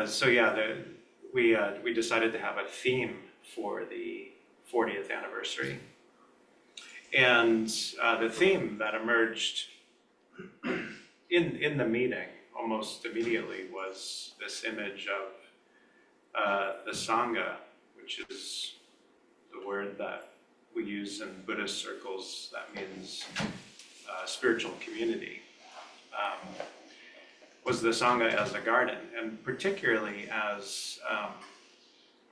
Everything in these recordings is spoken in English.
So yeah, we decided to have a theme for the 40th anniversary. And the theme that emerged in the meeting almost immediately was this image of the Sangha, which is the word that we use in Buddhist circles that means spiritual community. Was the Sangha as a garden, and particularly as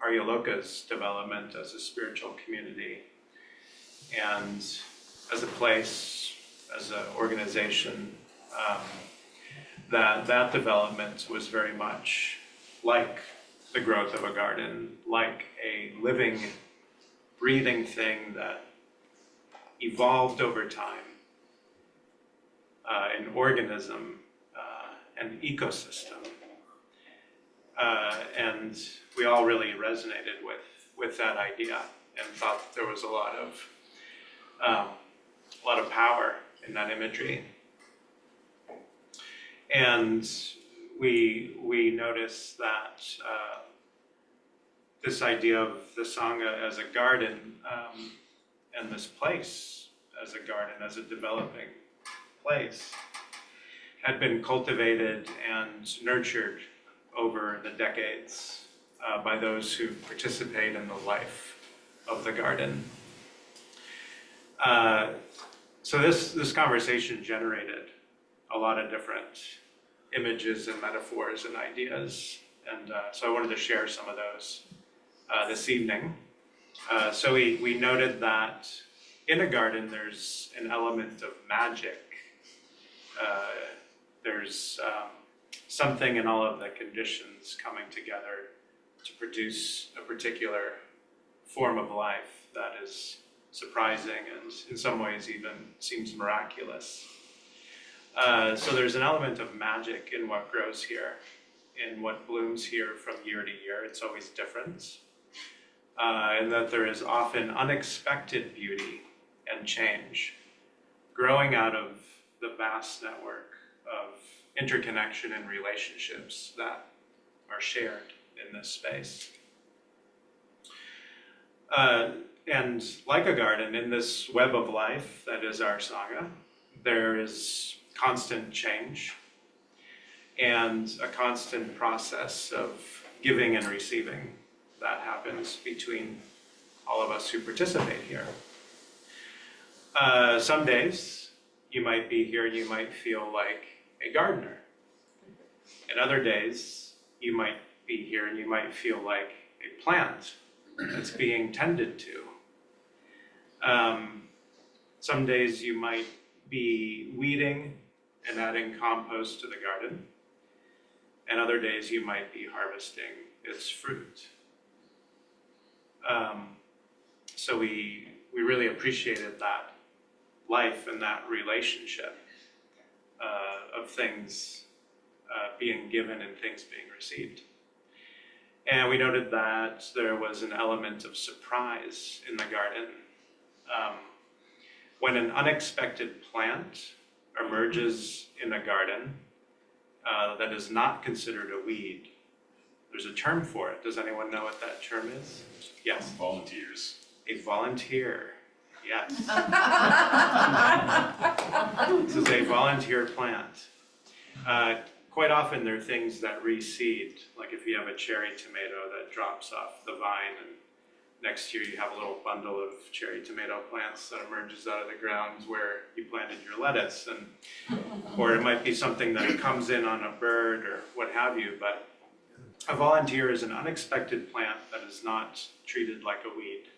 Aryaloka's development as a spiritual community and as a place, as an organization, that development was very much like the growth of a garden, like a living, breathing thing that evolved over time, an organism, an ecosystem. And we all really resonated with that idea and thought there was a lot of power in that imagery. And we noticed that this idea of the Sangha as a garden and this place as a garden, as a developing place, had been cultivated and nurtured over the decades by those who participate in the life of the garden. So this conversation generated a lot of different images and metaphors and ideas, and so I wanted to share some of those this evening. So we noted that in a garden there's an element of magic. There's something in all of the conditions coming together to produce a particular form of life that is surprising and in some ways even seems miraculous. So there's an element of magic in what grows here, in what blooms here from year to year. It's always different. And that there is often unexpected beauty and change growing out of the vast network of interconnection and relationships that are shared in this space. And like a garden, in this web of life that is our Sangha, there is constant change and a constant process of giving and receiving that happens between all of us who participate here. Some days you might be here and you might feel like a gardener. And other days you might be here and you might feel like a plant that's being tended to. Some days you might be weeding and adding compost to the garden, and other days you might be harvesting its fruit. So we really appreciated that life and that relationship of things being given and things being received. And we noted that there was an element of surprise in the garden. When an unexpected plant emerges in a garden that is not considered a weed, there's a term for it. Does anyone know what that term is? Yes. Volunteers. A volunteer, yes. This is a volunteer plant. Quite often there are things that reseed, like if you have a cherry tomato that drops off the vine and next year you have a little bundle of cherry tomato plants that emerges out of the ground where you planted your lettuce, and or it might be something that comes in on a bird or what have you, but a volunteer is an unexpected plant that is not treated like a weed.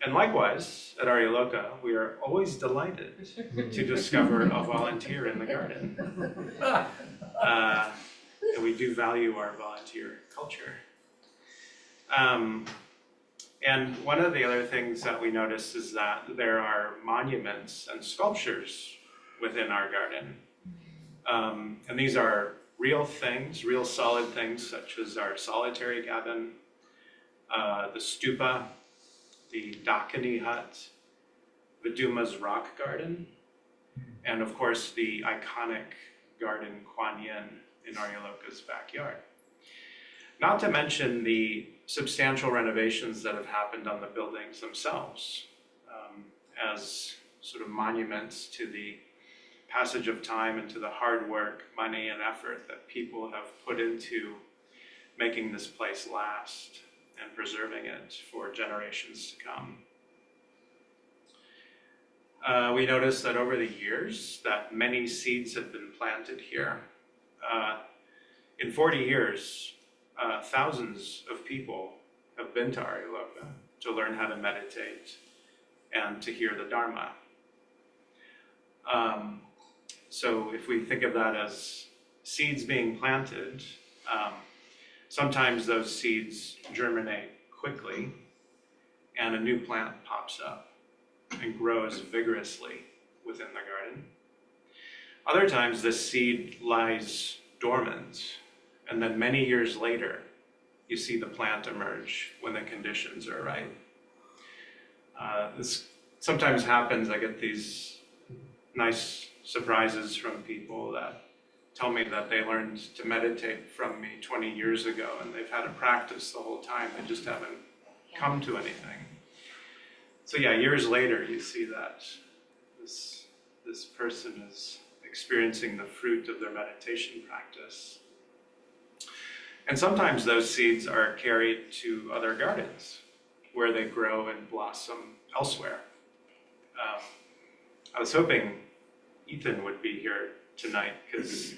And likewise, at Aryaloka, we are always delighted to discover a volunteer in the garden. And we do value our volunteer culture. And one of the other things that we noticed is that there are monuments and sculptures within our garden. And these are real things, real solid things, such as our solitary cabin, the stupa, the Dakini hut, Viduma's rock garden, and of course the iconic garden Kuan Yin in Aryaloka's backyard. Not to mention the substantial renovations that have happened on the buildings themselves as sort of monuments to the passage of time and to the hard work, money, and effort that people have put into making this place last and preserving it for generations to come. We noticed that over the years that many seeds have been planted here. In 40 years, thousands of people have been to Aryaloka to learn how to meditate and to hear the Dharma. So if we think of that as seeds being planted, sometimes those seeds germinate quickly and a new plant pops up and grows vigorously within the garden. Other times this seed lies dormant, and then many years later, you see the plant emerge when the conditions are right. This sometimes happens. I get these nice surprises from people that tell me that they learned to meditate from me 20 years ago, and they've had a practice the whole time. They just haven't come to anything. So yeah, years later, you see that this person is experiencing the fruit of their meditation practice. And sometimes those seeds are carried to other gardens where they grow and blossom elsewhere. I was hoping Ethan would be here tonight because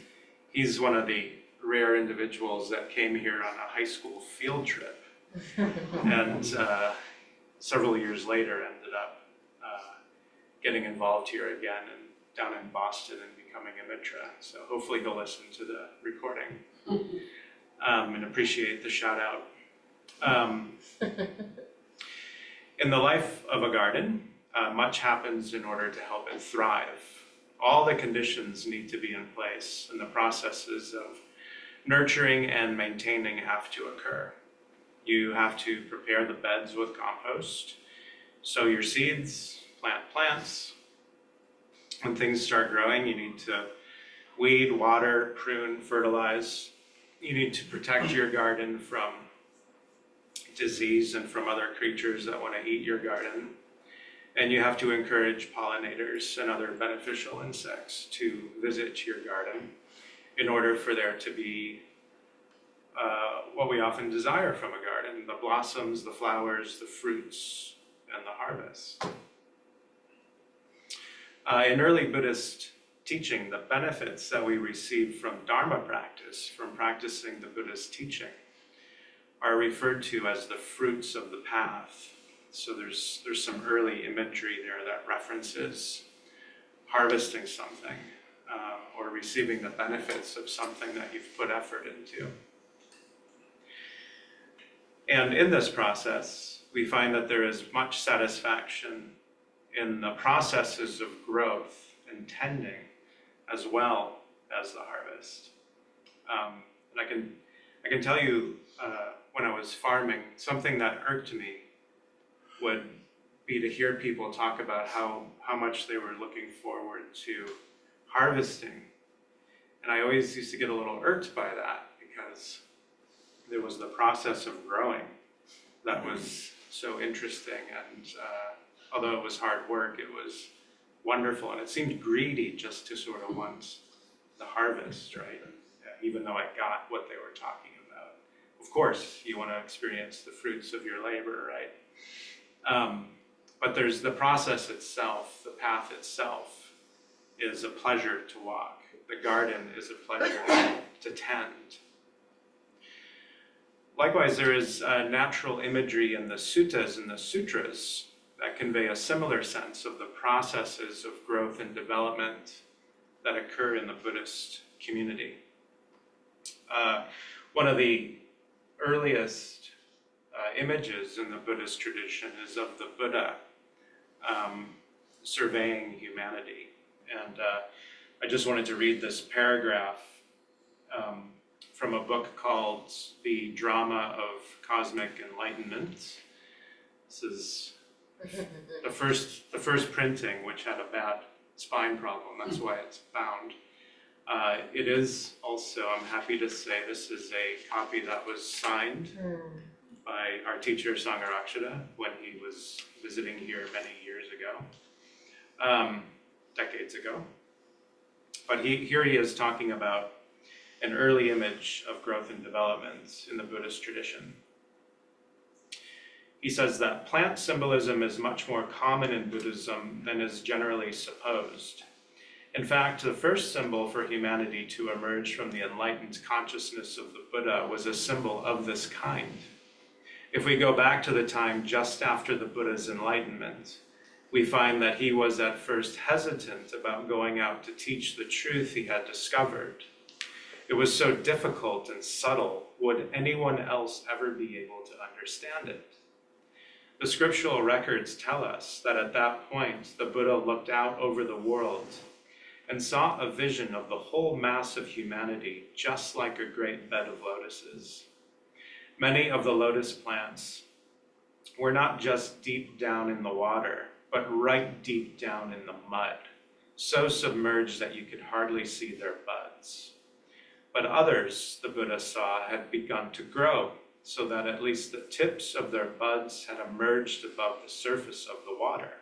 he's one of the rare individuals that came here on a high school field trip and several years later ended up getting involved here again and down in Boston and becoming a mitra. So hopefully he'll listen to the recording and appreciate the shout out. In the life of a garden, much happens in order to help it thrive. All the conditions need to be in place, and the processes of nurturing and maintaining have to occur. You have to prepare the beds with compost, sow your seeds, plant plants. When things start growing, you need to weed, water, prune, fertilize. You need to protect your garden from disease and from other creatures that want to eat your garden. And you have to encourage pollinators and other beneficial insects to visit your garden in order for there to be what we often desire from a garden: the blossoms, the flowers, the fruits, and the harvest. In early Buddhist teaching, the benefits that we receive from Dharma practice, from practicing the Buddhist teaching, are referred to as the fruits of the path. So there's some early imagery there that references harvesting something or receiving the benefits of something that you've put effort into. And in this process, we find that there is much satisfaction in the processes of growth and tending as well as the harvest. And I can tell you, when I was farming, something that irked me would be to hear people talk about how much they were looking forward to harvesting. And I always used to get a little irked by that because there was the process of growing that was so interesting. And although it was hard work, it was wonderful. And it seemed greedy just to sort of want the harvest, right? Even though I got what they were talking about. Of course, you want to experience the fruits of your labor, right? But there's the process itself, the path itself is a pleasure to walk. The garden is a pleasure to tend. Likewise, there is natural imagery in the suttas and the sutras that convey a similar sense of the processes of growth and development that occur in the Buddhist community. One of the earliest images in the Buddhist tradition is of the Buddha surveying humanity. And I just wanted to read this paragraph from a book called The Drama of Cosmic Enlightenment. This is the first printing, which had a bad spine problem. That's why it's bound. It is also, I'm happy to say, this is a copy that was signed by our teacher Sangha when he was visiting here many years ago, decades ago. But here he is talking about an early image of growth and development in the Buddhist tradition. He says that plant symbolism is much more common in Buddhism than is generally supposed. In fact, the first symbol for humanity to emerge from the enlightened consciousness of the Buddha was a symbol of this kind. If we go back to the time just after the Buddha's enlightenment, we find that he was at first hesitant about going out to teach the truth he had discovered. It was so difficult and subtle, would anyone else ever be able to understand it? The scriptural records tell us that at that point, the Buddha looked out over the world and saw a vision of the whole mass of humanity, just like a great bed of lotuses. Many of the lotus plants were not just deep down in the water, but right deep down in the mud, so submerged that you could hardly see their buds. But others, the Buddha saw, had begun to grow, so that at least the tips of their buds had emerged above the surface of the water.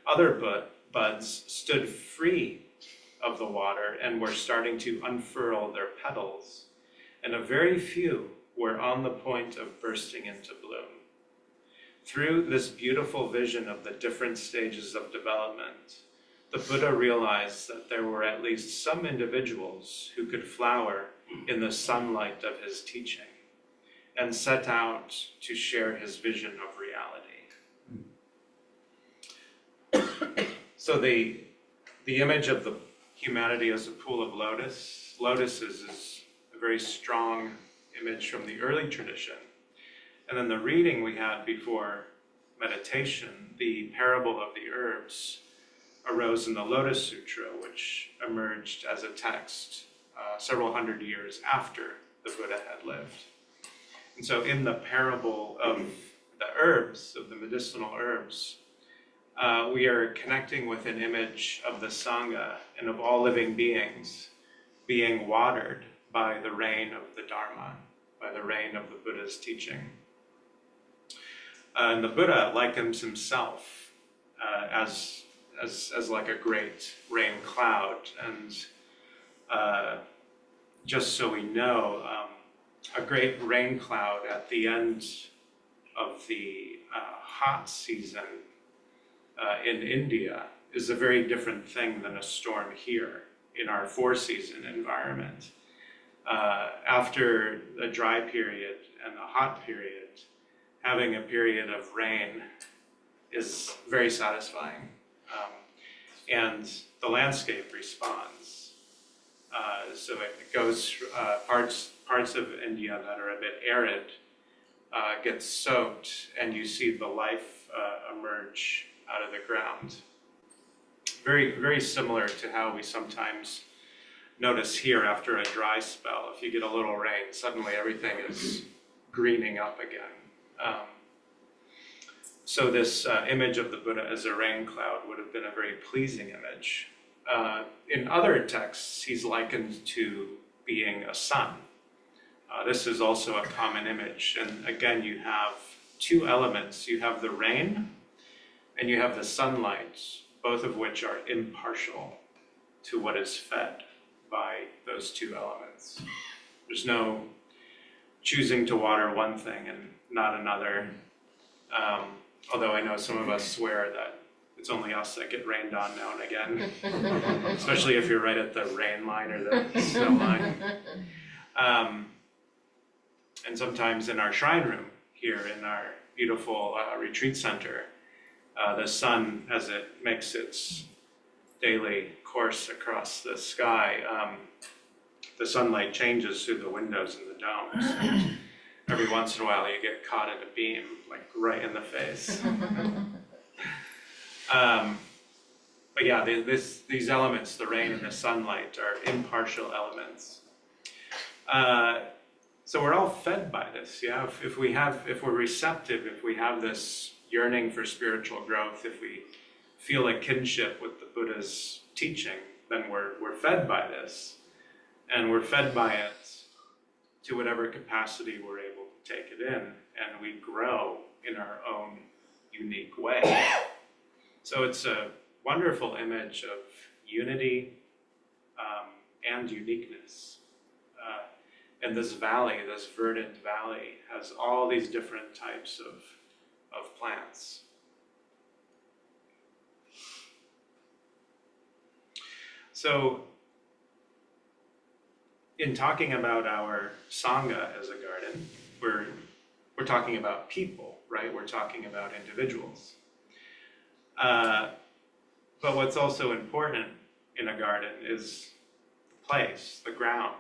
Other buds stood free of the water and were starting to unfurl their petals, and a very few were on the point of bursting into bloom. Through this beautiful vision of the different stages of development, the Buddha realized that there were at least some individuals who could flower in the sunlight of his teaching and set out to share his vision of reality. So the image of the humanity as a pool of lotuses is a very strong image from the early tradition. And then the reading we had before meditation, the parable of the herbs, arose in the Lotus Sutra, which emerged as a text several hundred years after the Buddha had lived. And so in the parable of the herbs, of the medicinal herbs, we are connecting with an image of the Sangha and of all living beings being watered by the rain of the Dharma, by the rain of the Buddha's teaching. And the Buddha likens himself as like a great rain cloud. And just so we know, a great rain cloud at the end of the hot season in India is a very different thing than a storm here in our four-season environment. After the dry period and the hot period, having a period of rain is very satisfying. And the landscape responds. So it goes, parts of India that are a bit arid get soaked, and you see the life emerge out of the ground. Very, very similar to how we sometimes notice here after a dry spell. If you get a little rain, suddenly everything is greening up again. So this image of the Buddha as a rain cloud would have been a very pleasing image. In other texts, he's likened to being a sun. This is also a common image. And again, you have two elements. You have the rain and you have the sunlight, both of which are impartial to what is fed by those two elements. There's no choosing to water one thing and not another. Although I know some of us swear that it's only us that get rained on now and again, especially if you're right at the rain line or the snow line. And sometimes in our shrine room here in our beautiful retreat center, the sun, as it makes its daily course across the sky, the sunlight changes through the windows in the domes. And every once in a while you get caught in a beam, like right in the face. But yeah, these elements, the rain and the sunlight, are impartial elements. So we're all fed by this, yeah? If we're receptive, if we have this yearning for spiritual growth, if we feel a kinship with the Buddha's teaching, then we're fed by this, and we're fed by it to whatever capacity we're able to take it in, and we grow in our own unique way. So it's a wonderful image of unity and uniqueness. And this valley, this verdant valley, has all these different types of plants. So, in talking about our Sangha as a garden, we're talking about people, right? We're talking about individuals. But what's also important in a garden is the place, the ground.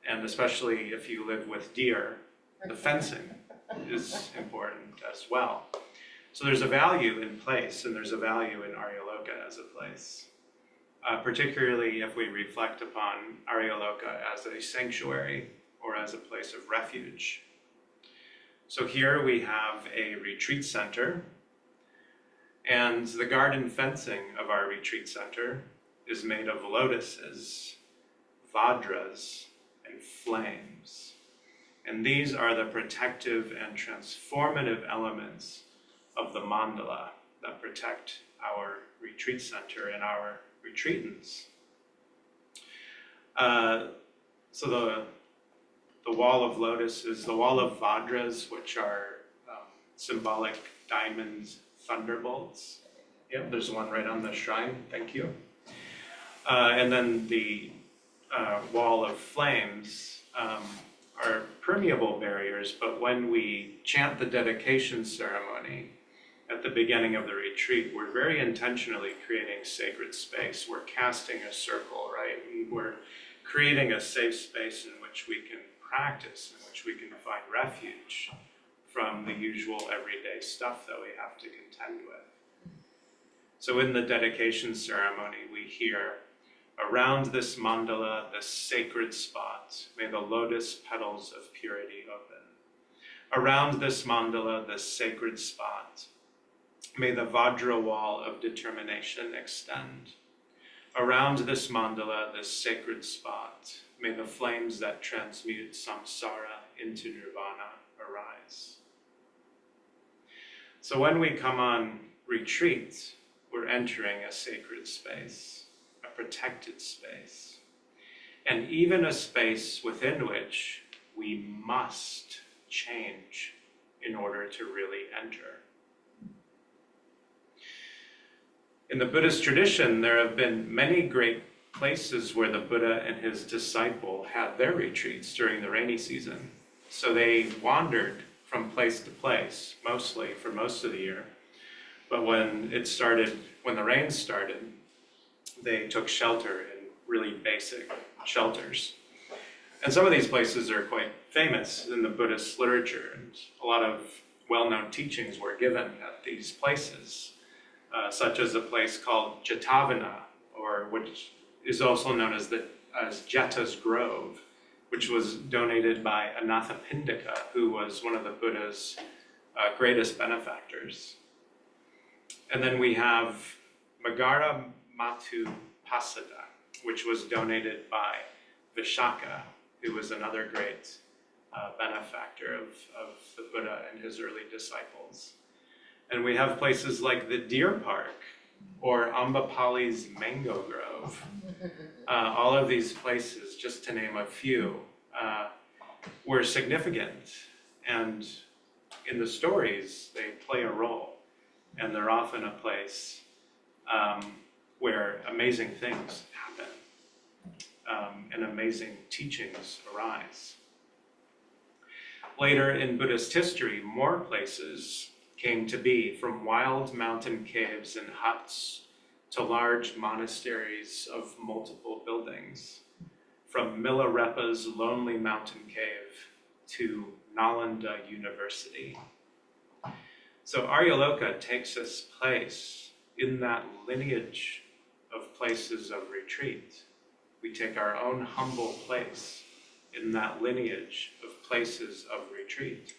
And especially if you live with deer, the fencing is important as well. So there's a value in place, and there's a value in Aryaloka as a place. Particularly if we reflect upon Aryaloka as a sanctuary or as a place of refuge. So here we have a retreat center, and the garden fencing of our retreat center is made of lotuses, vajras, and flames. And these are the protective and transformative elements of the mandala that protect our retreat center and our retreatants. So the wall of lotus is the wall of vajras, which are symbolic diamond thunderbolts. Yep, there's one right on the shrine, thank you. And then the wall of flames are permeable barriers, but when we chant the dedication ceremony at the beginning of the retreat, we're very intentionally creating sacred space. We're casting a circle, right? We're creating a safe space in which we can practice, in which we can find refuge from the usual everyday stuff that we have to contend with. So in the dedication ceremony, we hear, around this mandala, this sacred spot, may the lotus petals of purity open. Around this mandala, this sacred spot, may the Vajra wall of determination extend. Around this mandala, this sacred spot, may the flames that transmute samsara into nirvana arise. So when we come on retreat, we're entering a sacred space, a protected space, and even a space within which we must change in order to really enter. In the Buddhist tradition, there have been many great places where the Buddha and his disciple had their retreats during the rainy season. So they wandered from place to place, mostly for most of the year. But when the rain started, they took shelter in really basic shelters. And some of these places are quite famous in the Buddhist literature, and a lot of well-known teachings were given at these places. Such as a place called Jetavana, or which is also known as Jeta's Grove, which was donated by Anathapindika, who was one of the Buddha's greatest benefactors. And then we have Magara Matu Pasada, which was donated by Vishaka, who was another great benefactor of the Buddha and his early disciples. And we have places like the Deer Park or Ambapali's Mango Grove. All of these places, just to name a few, were significant. And in the stories, they play a role. And they're often a place where amazing things happen and amazing teachings arise. Later in Buddhist history, more places came to be, from wild mountain caves and huts to large monasteries of multiple buildings, from Milarepa's lonely mountain cave to Nalanda University. So Aryaloka takes us place in that lineage of places of retreat. We take our own humble place in that lineage of places of retreat.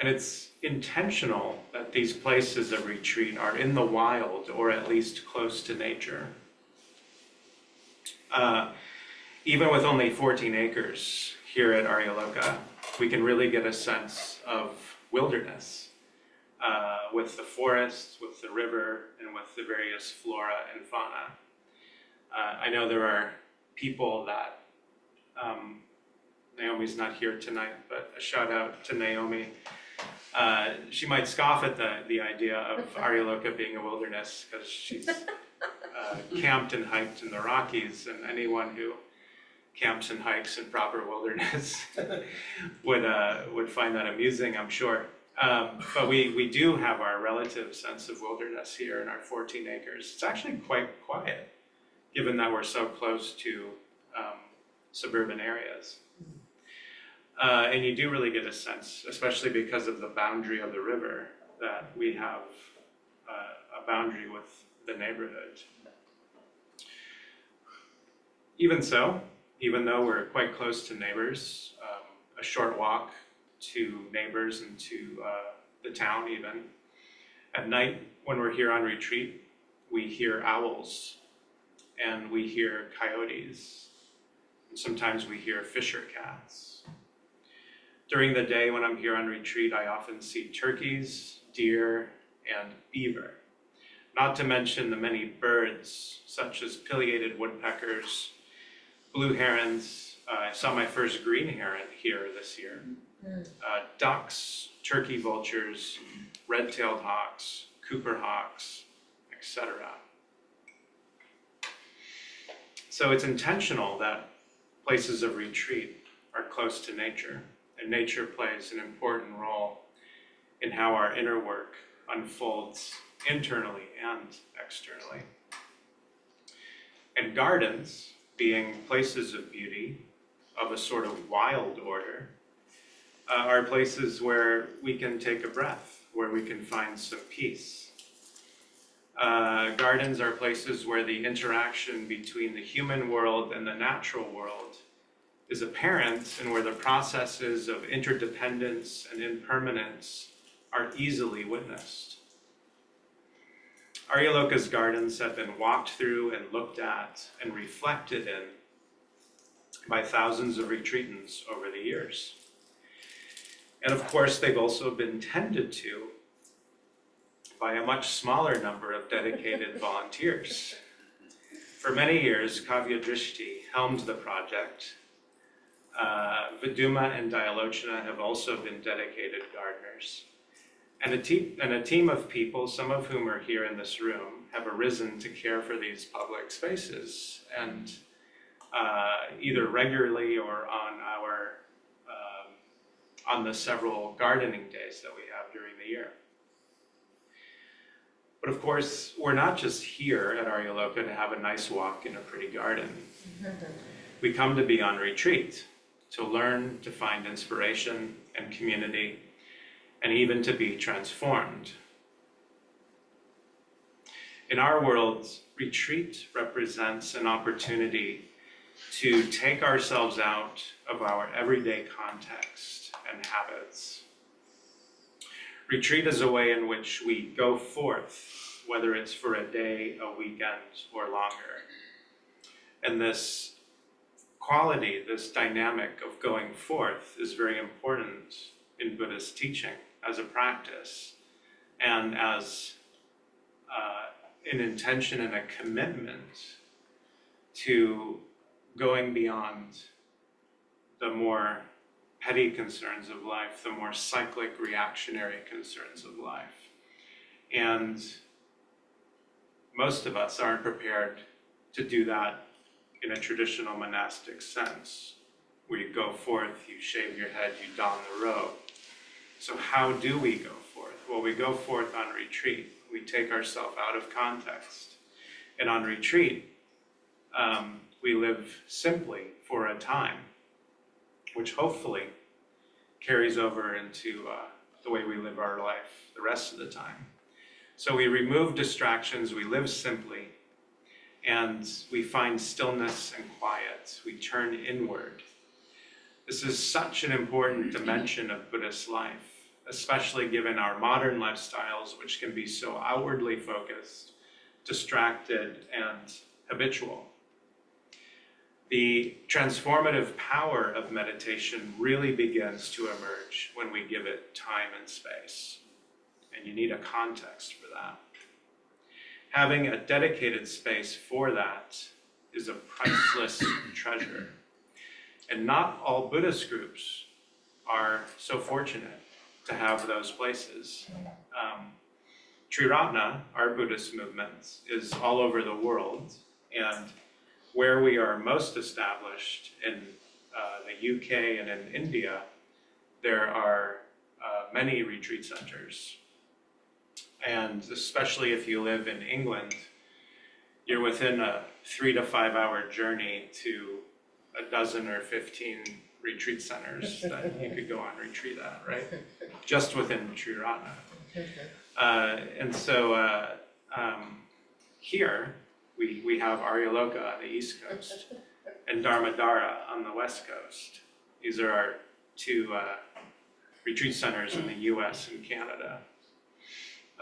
And it's intentional that these places of retreat are in the wild, or at least close to nature. Even with only 14 acres here at Aryaloka, we can really get a sense of wilderness with the forests, with the river, and with the various flora and fauna. I know there are people that, Naomi's not here tonight, but a shout out to Naomi. She might scoff at the idea of Aryaloka being a wilderness because she's camped and hiked in the Rockies, and anyone who camps and hikes in proper wilderness would find that amusing, I'm sure. But we do have our relative sense of wilderness here in our 14 acres. It's actually quite quiet, given that we're so close to suburban areas. And you do really get a sense, especially because of the boundary of the river, that we have a boundary with the neighborhood. Even so, even though we're quite close to neighbors, a short walk to neighbors and to the town even, at night when we're here on retreat, we hear owls and we hear coyotes, and sometimes we hear fisher cats. During the day when I'm here on retreat, I often see turkeys, deer, and beaver. Not to mention the many birds, such as pileated woodpeckers, blue herons. I saw my first green heron here this year. Ducks, turkey vultures, red-tailed hawks, Cooper hawks, etc. So it's intentional that places of retreat are close to nature, and nature plays an important role in how our inner work unfolds internally and externally. And gardens, being places of beauty of a sort of wild order, are places where we can take a breath, where we can find some peace. Gardens are places where the interaction between the human world and the natural world is apparent, and where the processes of interdependence and impermanence are easily witnessed. Aryaloka's gardens have been walked through and looked at and reflected in by thousands of retreatants over the years. And of course, they've also been tended to by a much smaller number of dedicated volunteers. For many years, Kavya Drishti helmed the project. Viduma and Dialochana have also been dedicated gardeners. And a team of people, some of whom are here in this room, have arisen to care for these public spaces, and either regularly or on the several gardening days that we have during the year. But of course, we're not just here at Aryaloka to have a nice walk in a pretty garden. We come to be on retreat, to learn, to find inspiration and community, and even to be transformed. In our world, retreat represents an opportunity to take ourselves out of our everyday context and habits. Retreat is a way in which we go forth, whether it's for a day, a weekend, or longer. And this quality, this dynamic of going forth is very important in Buddhist teaching as a practice, and as an intention and a commitment to going beyond the more petty concerns of life, the more cyclic reactionary concerns of life. And most of us aren't prepared to do that in a traditional monastic sense, where you go forth, you shave your head, you don the robe. So how do we go forth? Well, we go forth on retreat. We take ourselves out of context. And on retreat, we live simply for a time, which hopefully carries over into the way we live our life the rest of the time. So we remove distractions, we live simply, and we find stillness and quiet. We turn inward. This is such an important dimension of Buddhist life, especially given our modern lifestyles, which can be so outwardly focused, distracted, and habitual. The transformative power of meditation really begins to emerge when we give it time and space. And you need a context for that. Having a dedicated space for that is a priceless treasure. And not all Buddhist groups are so fortunate to have those places. Triratna, our Buddhist movement, is all over the world, and where we are most established in the UK and in India, there are many retreat centers. And especially if you live in England, you're within a 3 to 5 hour journey to a dozen or 15 retreat centers that you could go on retreat at, right? Just within Triratna. And so here we have Aryaloka on the East Coast and Dharmadhara on the West Coast. These are our two retreat centers in the US and Canada.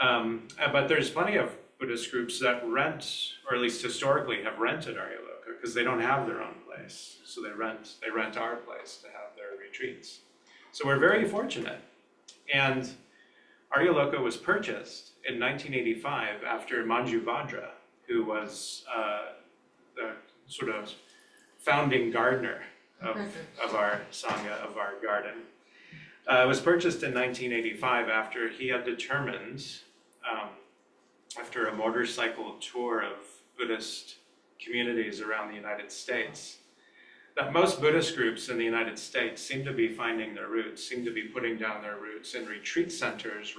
But there's plenty of Buddhist groups that rent, or at least historically have rented Aryaloka, because they don't have their own place. So they rent our place to have their retreats. So we're very fortunate. And Aryaloka was purchased in 1985 after Manjubhadra, who was the sort of founding gardener of our Sangha, of our garden. It was purchased in 1985 after he had determined, after a motorcycle tour of Buddhist communities around the United States, that most Buddhist groups in the United States seem to be finding their roots, seem to be putting down their roots in retreat centers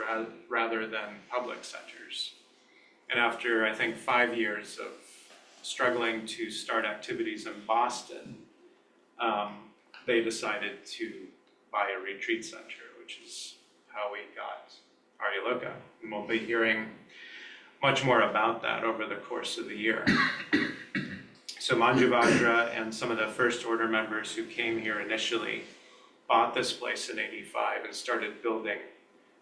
rather than public centers. And after, I think, 5 years of struggling to start activities in Boston, they decided to buy a retreat center, which is how we got Aryaloka. And we'll be hearing much more about that over the course of the year. So Manjubhadra and some of the first order members who came here initially bought this place in '85 and started building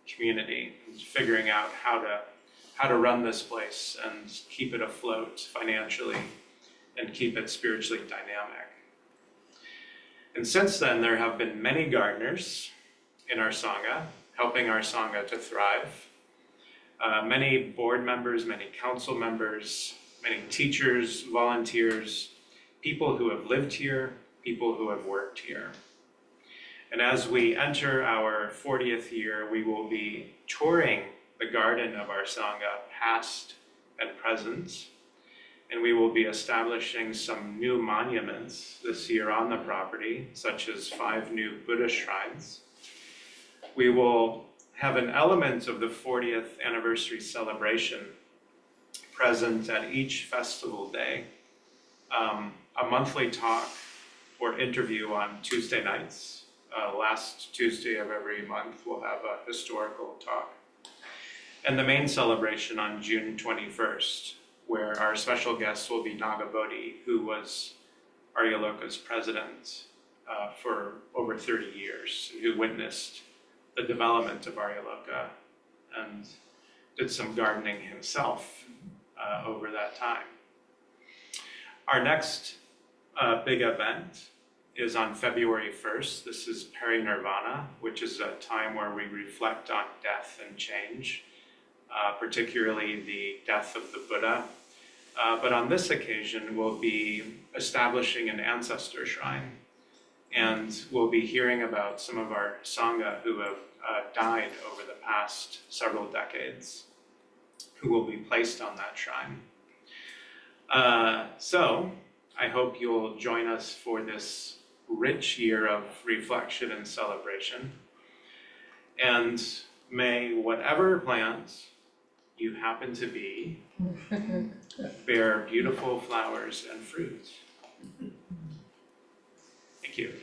community and figuring out how to run this place and keep it afloat financially and keep it spiritually dynamic. And since then, there have been many gardeners in our Sangha, helping our Sangha to thrive. Many board members, many council members, many teachers, volunteers, people who have lived here, people who have worked here. And as we enter our 40th year, we will be touring the garden of our Sangha, past and present, and we will be establishing some new monuments this year on the property, such as 5 new Buddha shrines. We will have an element of the 40th anniversary celebration present at each festival day, a monthly talk or interview on Tuesday nights. Last Tuesday of every month, we'll have a historical talk. And the main celebration on June 21st, where our special guest will be Nagabodhi, who was Aryaloka's president for over 30 years, and who witnessed the development of Aryaloka and did some gardening himself over that time. Our next big event is on February 1st. This is Parinirvana, which is a time where we reflect on death and change, particularly the death of the Buddha. But on this occasion, we'll be establishing an ancestor shrine, and we'll be hearing about some of our Sangha who have died over the past several decades, who will be placed on that shrine. So I hope you'll join us for this rich year of reflection and celebration. And may whatever plant you happen to be bear beautiful flowers and fruit. Thank you.